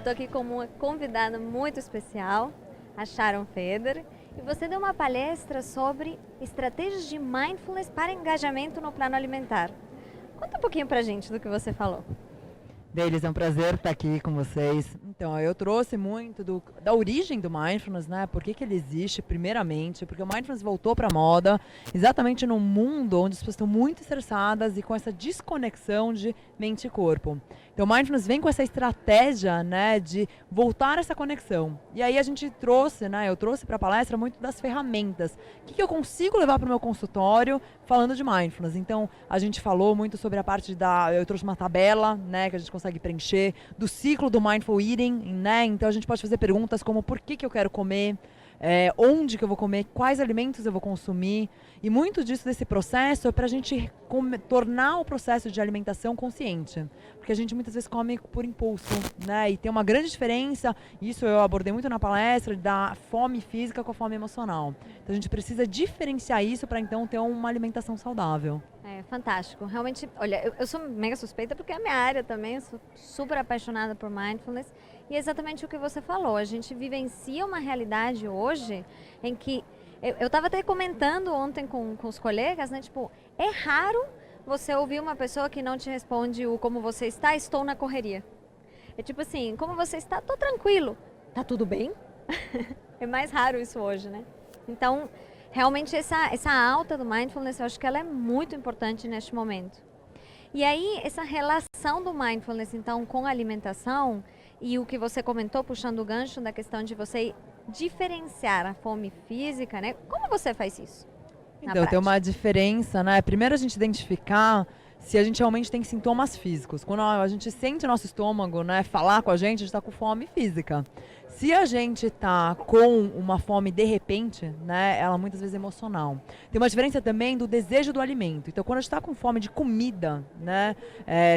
tô aqui com uma convidada muito especial, a Sharon Feder, e você deu uma palestra sobre estratégias de mindfulness para engajamento no plano alimentar. Conta um pouquinho pra gente do que você falou. Deles, é um prazer estar aqui com vocês. Então, eu trouxe muito da origem do Mindfulness, né? Por que ele existe, primeiramente? Porque o Mindfulness voltou para a moda exatamente num mundo onde as pessoas estão muito estressadas e com essa desconexão de mente e corpo. Então, o Mindfulness vem com essa estratégia, né, de voltar essa conexão. E aí a gente trouxe, né? Eu trouxe para a palestra muito das ferramentas. O que eu consigo levar para o meu consultório falando de Mindfulness? Então, a gente falou muito sobre a parte eu trouxe uma tabela, né, que a gente consegue preencher, do ciclo do Mindful Eating, né? Então a gente pode fazer perguntas como por que eu quero comer, onde que eu vou comer, quais alimentos eu vou consumir. E muito disso desse processo é para a gente tornar o processo de alimentação consciente. Porque a gente muitas vezes come por impulso, né? E tem uma grande diferença, isso eu abordei muito na palestra, da fome física com a fome emocional. Então a gente precisa diferenciar isso para então ter uma alimentação saudável. É fantástico. Realmente, olha, eu sou mega suspeita porque é a minha área também, eu sou super apaixonada por mindfulness. E é exatamente o que você falou, a gente vivencia uma realidade hoje em que, eu estava até comentando ontem com os colegas, né, tipo, é raro você ouvir uma pessoa que não te responde o como você está, estou na correria. É tipo assim, como você está, tô tranquilo, tá tudo bem? É mais raro isso hoje, né? Então, realmente essa alta do mindfulness, eu acho que ela é muito importante neste momento. E aí, essa relação do mindfulness, então, com a alimentação, e o que você comentou, puxando o gancho da questão de você diferenciar a fome física, né? Como você faz isso? Então, tem uma diferença, né? Primeiro a gente identificar se a gente realmente tem sintomas físicos. Quando a gente sente o nosso estômago, né, falar com a gente está com fome física. Se a gente está com uma fome de repente, né, ela muitas vezes é emocional. Tem uma diferença também do desejo do alimento. Então, quando a gente está com fome de comida, né,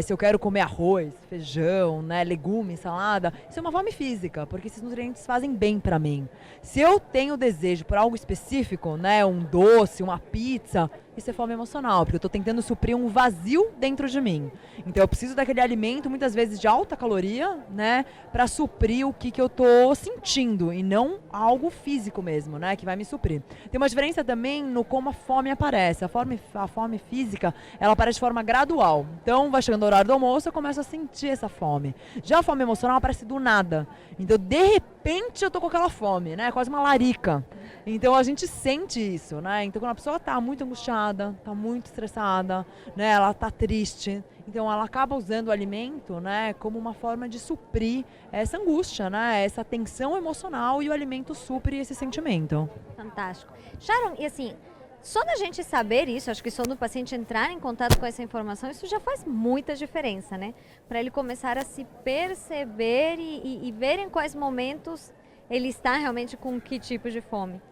se eu quero comer arroz, feijão, né, legumes, salada, isso é uma fome física, porque esses nutrientes fazem bem para mim. Se eu tenho desejo por algo específico, né, um doce, uma pizza, isso é fome emocional, porque eu estou tentando suprir um vazio dentro de mim. Então eu preciso daquele alimento, muitas vezes de alta caloria, né, para suprir o que eu estou sentindo e não algo físico mesmo, né, que vai me suprir. Tem uma diferença também no como a fome aparece. A fome física, ela aparece de forma gradual. Então vai chegando o horário do almoço, eu começo a sentir essa fome. Já a fome emocional aparece do nada. Então de repente eu tô com aquela fome, né, quase uma larica. Então a gente sente isso, né? Então quando a pessoa está muito angustiada, está muito estressada, né? Ela está triste, então ela acaba usando o alimento, né, como uma forma de suprir essa angústia, né? Essa tensão emocional, e o alimento supre esse sentimento. Fantástico. Sharon, e assim, só da gente saber isso, acho que só do paciente entrar em contato com essa informação, isso já faz muita diferença, né? Para ele começar a se perceber e ver em quais momentos ele está realmente com que tipo de fome.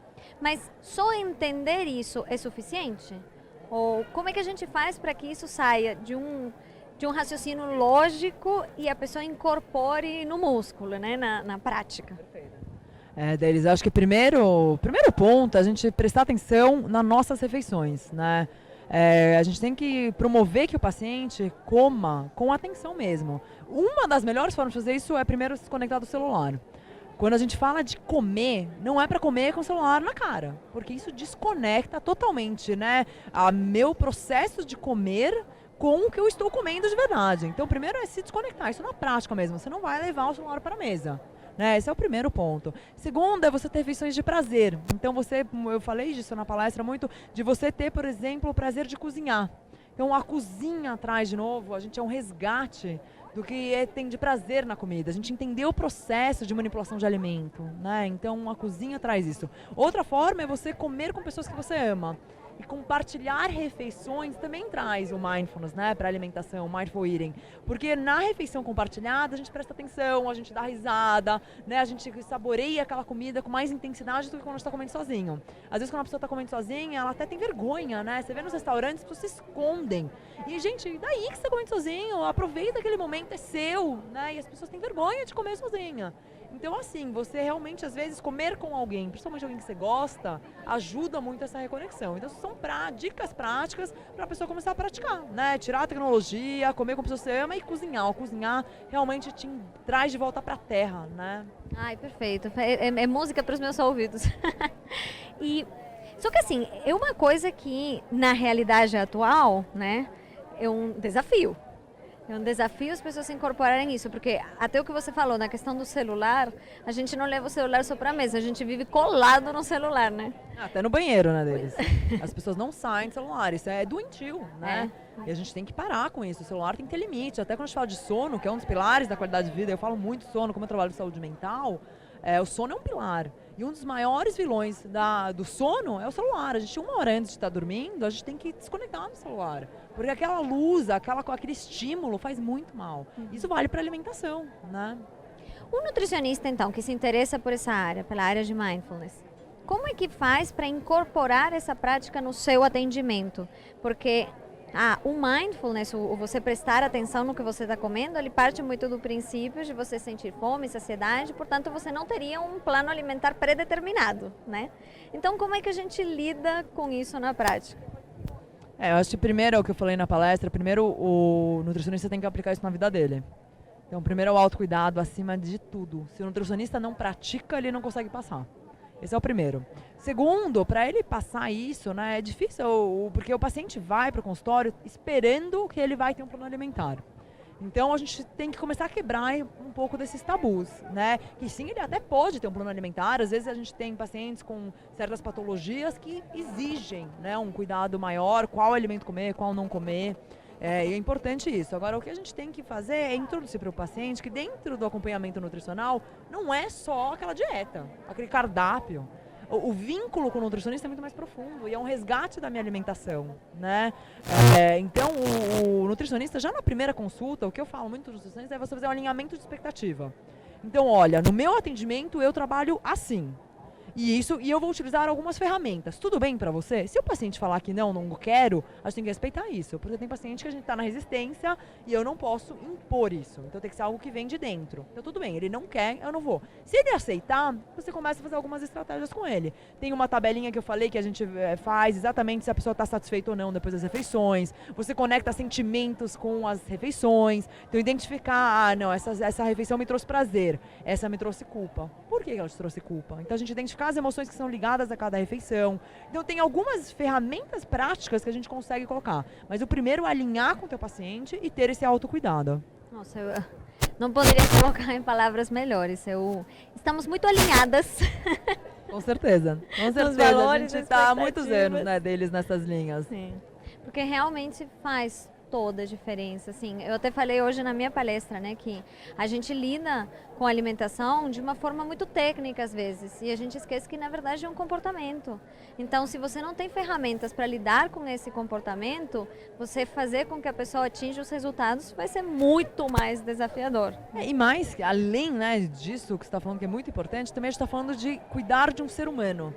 Mas só entender isso é suficiente? Ou como é que a gente faz para que isso saia de um raciocínio lógico e a pessoa incorpore no músculo, né, na prática? Deles, acho que primeiro ponto, a gente prestar atenção nas nossas refeições, né? A gente tem que promover que o paciente coma com atenção mesmo. Uma das melhores formas de fazer isso é primeiro se desconectar do celular. Quando a gente fala de comer, não é para comer com o celular na cara, porque isso desconecta totalmente, né, a meu processo de comer com o que eu estou comendo de verdade. Então, primeiro é se desconectar, isso na prática mesmo, você não vai levar o celular para a mesa. Né, esse é o primeiro ponto. Segundo é você ter refeições de prazer. Então eu falei disso na palestra muito, de você ter, por exemplo, o prazer de cozinhar. Então a cozinha traz de novo, a gente é um resgate do que tem de prazer na comida. A gente entendeu o processo de manipulação de alimento, né? Então a cozinha traz isso. Outra forma é você comer com pessoas que você ama. E compartilhar refeições também traz o mindfulness, né, para alimentação, o mindful eating. Porque na refeição compartilhada a gente presta atenção, a gente dá risada, né, a gente saboreia aquela comida com mais intensidade do que quando a gente está comendo sozinho. Às vezes quando a pessoa está comendo sozinha, ela até tem vergonha, né? Você vê nos restaurantes, as pessoas se escondem. E, gente, e daí que você está comendo sozinho? Aproveita aquele momento, é seu, né? E as pessoas têm vergonha de comer sozinha. Então, assim, você realmente, às vezes, comer com alguém, principalmente alguém que você gosta, ajuda muito essa reconexão. Então, se são dicas práticas para a pessoa começar a praticar, né? Tirar a tecnologia, comer como você ama e cozinhar. O cozinhar realmente te traz de volta para a terra, né? Ai, perfeito. É música para os meus ouvidos. E só que assim, é uma coisa que na realidade atual, né, é um desafio. É um desafio as pessoas se incorporarem isso, porque até o que você falou na questão do celular, a gente não leva o celular só para a mesa, a gente vive colado no celular, né? Até no banheiro, né, deles. As pessoas não saem do celular, isso é doentio, né? E a gente tem que parar com isso, o celular tem que ter limite. Até quando a gente fala de sono, que é um dos pilares da qualidade de vida, eu falo muito de sono, como eu trabalho de saúde mental, o sono é um pilar. E um dos maiores vilões do sono é o celular. A gente, 1 hora antes de estar dormindo, a gente tem que desconectar do celular. Porque aquela luz, aquele estímulo faz muito mal. Isso vale para alimentação, né? O nutricionista, então, que se interessa por essa área, pela área de mindfulness, como é que faz para incorporar essa prática no seu atendimento? Porque o mindfulness, o você prestar atenção no que você está comendo, ele parte muito do princípio de você sentir fome, saciedade, portanto você não teria um plano alimentar pré-determinado, né? Então como é que a gente lida com isso na prática? Eu acho que primeiro é o que eu falei na palestra, primeiro o nutricionista tem que aplicar isso na vida dele. Então primeiro é o autocuidado acima de tudo. Se o nutricionista não pratica, ele não consegue passar. Esse é o primeiro. Segundo, para ele passar isso, né, é difícil, porque o paciente vai para o consultório esperando que ele vai ter um plano alimentar. Então a gente tem que começar a quebrar um pouco desses tabus, né? Que sim, ele até pode ter um plano alimentar. Às vezes a gente tem pacientes com certas patologias que exigem, né, um cuidado maior, qual alimento comer, qual não comer. E é importante isso. Agora, o que a gente tem que fazer é introduzir para o paciente que dentro do acompanhamento nutricional não é só aquela dieta, aquele cardápio. O vínculo com o nutricionista é muito mais profundo e é um resgate da minha alimentação, né? Então, o nutricionista, já na primeira consulta, o que eu falo muito para os nutricionistas é você fazer um alinhamento de expectativa. Então, olha, no meu atendimento eu trabalho assim. E eu vou utilizar algumas ferramentas. Tudo bem para você? Se o paciente falar que não quero, a gente tem que respeitar isso. Porque tem paciente que a gente está na resistência e eu não posso impor isso. Então tem que ser algo que vem de dentro. Então tudo bem, ele não quer, eu não vou. Se ele aceitar, você começa a fazer algumas estratégias com ele. Tem uma tabelinha que eu falei que a gente faz exatamente se a pessoa está satisfeita ou não depois das refeições. Você conecta sentimentos com as refeições. Então identificar, essa refeição me trouxe prazer, essa me trouxe culpa. Por que ela te trouxe culpa? Então a gente identifica as emoções que são ligadas a cada refeição. Então tem algumas ferramentas práticas que a gente consegue colocar. Mas o primeiro é alinhar com o teu paciente e ter esse autocuidado. Nossa, eu não poderia colocar em palavras melhores. Estamos muito alinhadas. Com certeza. Com certeza. Os valores, a gente está há muitos anos, né, deles nessas linhas. Sim. Porque realmente faz toda a diferença, assim. Eu até falei hoje na minha palestra, né, que a gente lida com a alimentação de uma forma muito técnica às vezes, e a gente esquece que na verdade é um comportamento. Então, se você não tem ferramentas para lidar com esse comportamento, você fazer com que a pessoa atinja os resultados vai ser muito mais desafiador. E mais, além, né, disso que você está falando que é muito importante, também a gente está falando de cuidar de um ser humano.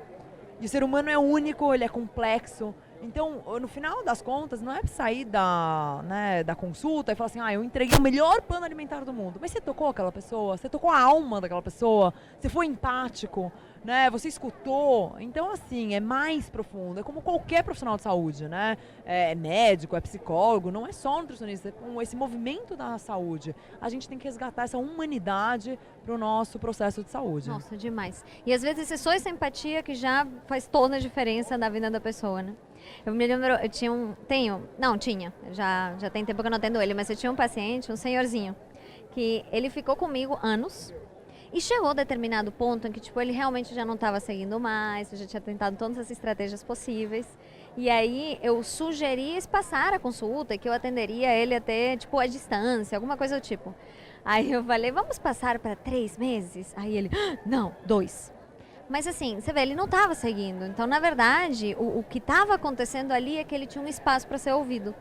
E o ser humano é único, ele é complexo. Então, no final das contas, não é sair da consulta e falar assim, eu entreguei o melhor plano alimentar do mundo. Mas você tocou aquela pessoa, você tocou a alma daquela pessoa, você foi empático, né? Você escutou. Então, assim, é mais profundo. É como qualquer profissional de saúde, né? É médico, é psicólogo, não é só nutricionista. Com esse movimento da saúde, a gente tem que resgatar essa humanidade para o nosso processo de saúde. Nossa, demais. E às vezes é só essa empatia que já faz toda a diferença na vida da pessoa, né? Eu me lembro, eu tinha, já tem tempo que eu não atendo ele, mas eu tinha um paciente, um senhorzinho, que ele ficou comigo anos e chegou a determinado ponto em que, tipo, ele realmente já não estava seguindo mais, eu já tinha tentado todas as estratégias possíveis, e aí eu sugeri espaçar a consulta e que eu atenderia ele até, tipo, à distância, alguma coisa do tipo. Aí eu falei, vamos passar para 3 meses? Aí ele, não, 2. Mas assim, você vê, ele não estava seguindo. Então, na verdade, o que estava acontecendo ali é que ele tinha um espaço para ser ouvido.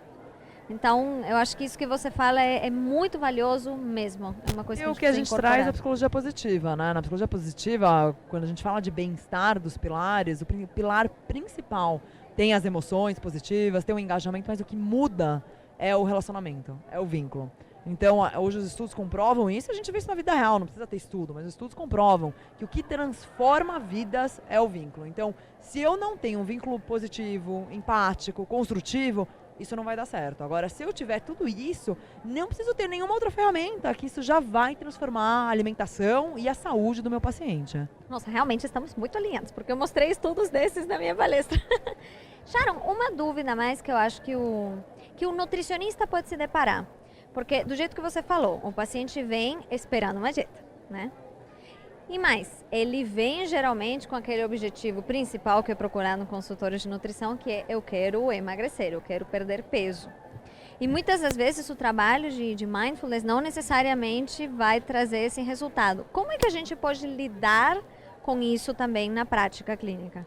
Então, eu acho que isso que você fala é muito valioso mesmo. É uma coisa que o que a gente traz é a psicologia positiva, né? Na psicologia positiva, quando a gente fala de bem-estar dos pilares, o pilar principal tem as emoções positivas, tem o engajamento, mas o que muda é o relacionamento, é o vínculo. Então, hoje os estudos comprovam isso, a gente vê isso na vida real, não precisa ter estudo, mas os estudos comprovam que o que transforma vidas é o vínculo. Então, se eu não tenho um vínculo positivo, empático, construtivo, isso não vai dar certo. Agora, se eu tiver tudo isso, não preciso ter nenhuma outra ferramenta, que isso já vai transformar a alimentação e a saúde do meu paciente. Nossa, realmente estamos muito alinhados, porque eu mostrei estudos desses na minha palestra. Sharon, uma dúvida a mais que eu acho que o nutricionista pode se deparar. Porque, do jeito que você falou, o paciente vem esperando uma dieta, né? E mais, ele vem geralmente com aquele objetivo principal que é procurar no consultório de nutrição, que é eu quero emagrecer, eu quero perder peso. E muitas das vezes o trabalho de mindfulness não necessariamente vai trazer esse resultado. Como é que a gente pode lidar com isso também na prática clínica?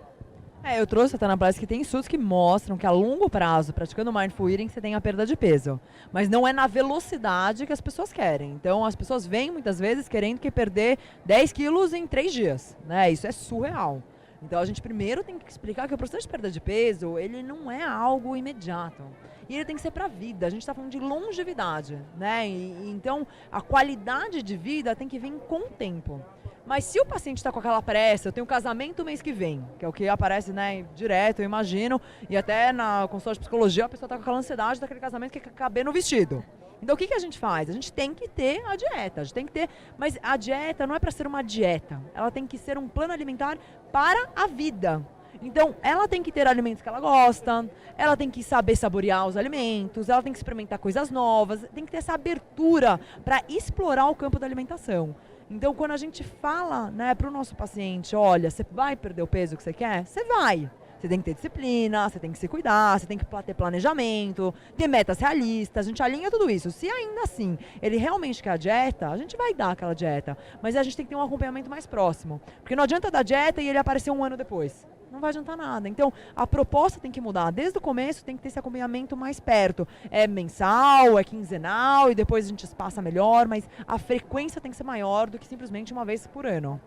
Eu trouxe até na palestra que tem estudos que mostram que a longo prazo, praticando Mindful Eating, você tem a perda de peso. Mas não é na velocidade que as pessoas querem. Então, as pessoas vêm muitas vezes querendo que perder 10 quilos em 3 dias. Né? Isso é surreal. Então, a gente primeiro tem que explicar que o processo de perda de peso, ele não é algo imediato. E ele tem que ser para a vida. A gente está falando de longevidade. Né? Então, a qualidade de vida tem que vir com o tempo. Mas se o paciente está com aquela pressa, eu tenho um casamento mês que vem, que é o que aparece, né, direto, eu imagino, e até na consulta de psicologia a pessoa está com aquela ansiedade daquele casamento que quer caber no vestido. Então o que a gente faz? A gente tem que ter a dieta, a gente tem que ter, mas a dieta não é para ser uma dieta, ela tem que ser um plano alimentar para a vida. Então, ela tem que ter alimentos que ela gosta, ela tem que saber saborear os alimentos, ela tem que experimentar coisas novas, tem que ter essa abertura para explorar o campo da alimentação. Então, quando a gente fala, né, para o nosso paciente, olha, você vai perder o peso que você quer? Você vai. Você tem que ter disciplina, você tem que se cuidar, você tem que ter planejamento, ter metas realistas, a gente alinha tudo isso. Se ainda assim ele realmente quer a dieta, a gente vai dar aquela dieta, mas a gente tem que ter um acompanhamento mais próximo. Porque não adianta dar dieta e ele aparecer um ano depois. Não vai adiantar nada. Então, a proposta tem que mudar. Desde o começo tem que ter esse acompanhamento mais perto. É mensal, é quinzenal e depois a gente espaça melhor, mas a frequência tem que ser maior do que simplesmente uma vez por ano.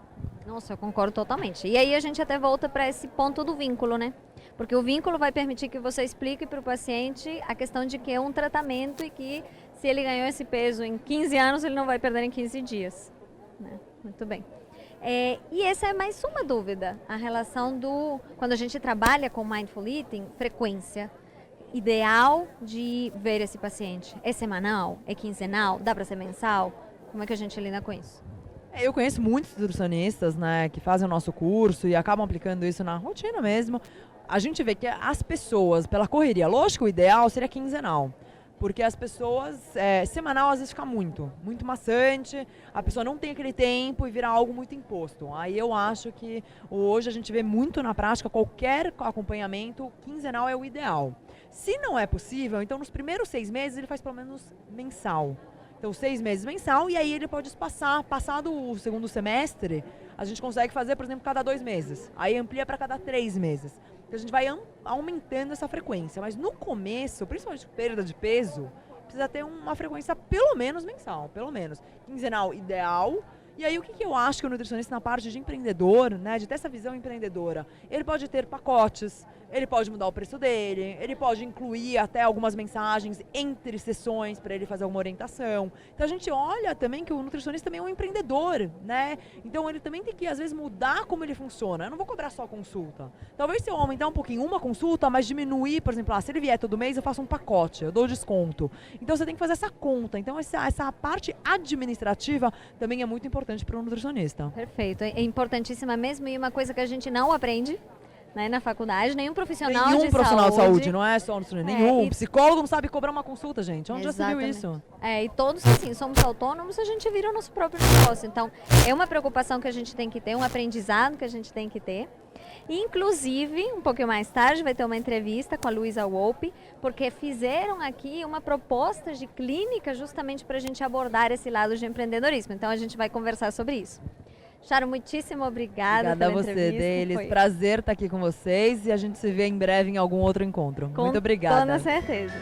Nossa, eu concordo totalmente. E aí a gente até volta para esse ponto do vínculo, né? Porque o vínculo vai permitir que você explique para o paciente a questão de que é um tratamento e que se ele ganhou esse peso em 15 anos, ele não vai perder em 15 dias. Né? Muito bem. E essa é mais uma dúvida, a relação quando a gente trabalha com Mindful Eating, frequência ideal de ver esse paciente. É semanal? É quinzenal? Dá para ser mensal? Como é que a gente lida com isso? Eu conheço muitos nutricionistas, né, que fazem o nosso curso e acabam aplicando isso na rotina mesmo. A gente vê que as pessoas, pela correria, lógico, o ideal seria quinzenal. Porque as pessoas, semanal às vezes fica muito maçante, a pessoa não tem aquele tempo e vira algo muito imposto. Aí eu acho que hoje a gente vê muito na prática, qualquer acompanhamento, quinzenal é o ideal. Se não é possível, então nos primeiros 6 meses ele faz pelo menos mensal. Então 6 meses mensal e aí ele pode espaçar, passado o segundo semestre, a gente consegue fazer, por exemplo, cada 2 meses. Aí amplia para cada 3 meses. Então a gente vai aumentando essa frequência. Mas no começo, principalmente perda de peso, precisa ter uma frequência pelo menos mensal, pelo menos. Quinzenal ideal. E aí o que eu acho que o nutricionista na parte de empreendedor, né, de ter essa visão empreendedora, ele pode ter pacotes, ele pode mudar o preço dele, ele pode incluir até algumas mensagens entre sessões para ele fazer alguma orientação. Então a gente olha também que o nutricionista também é um empreendedor, né? Então ele também tem que às vezes mudar como ele funciona. Eu não vou cobrar só consulta. Talvez se eu aumentar um pouquinho uma consulta, mas diminuir, por exemplo, se ele vier todo mês eu faço um pacote, eu dou desconto. Então você tem que fazer essa conta. Então essa parte administrativa também é muito importante para o nutricionista. Perfeito, é importantíssima mesmo e uma coisa que a gente não aprende, né, na faculdade, nenhum profissional de saúde, não é só nutricionista, nenhum. Psicólogo não sabe cobrar uma consulta, gente. Onde já se viu isso? E todos assim, somos autônomos, a gente vira o nosso próprio negócio. Então, é uma preocupação que a gente tem que ter, um aprendizado que a gente tem que ter. Inclusive, um pouquinho mais tarde vai ter uma entrevista com a Luísa Wolpe, porque fizeram aqui uma proposta de clínica justamente para a gente abordar esse lado de empreendedorismo. Então, a gente vai conversar sobre isso. Sharon, muitíssimo obrigada pela entrevista. Obrigada a você, Delis. Prazer estar aqui com vocês e a gente se vê em breve em algum outro encontro. Muito obrigada. Com toda certeza.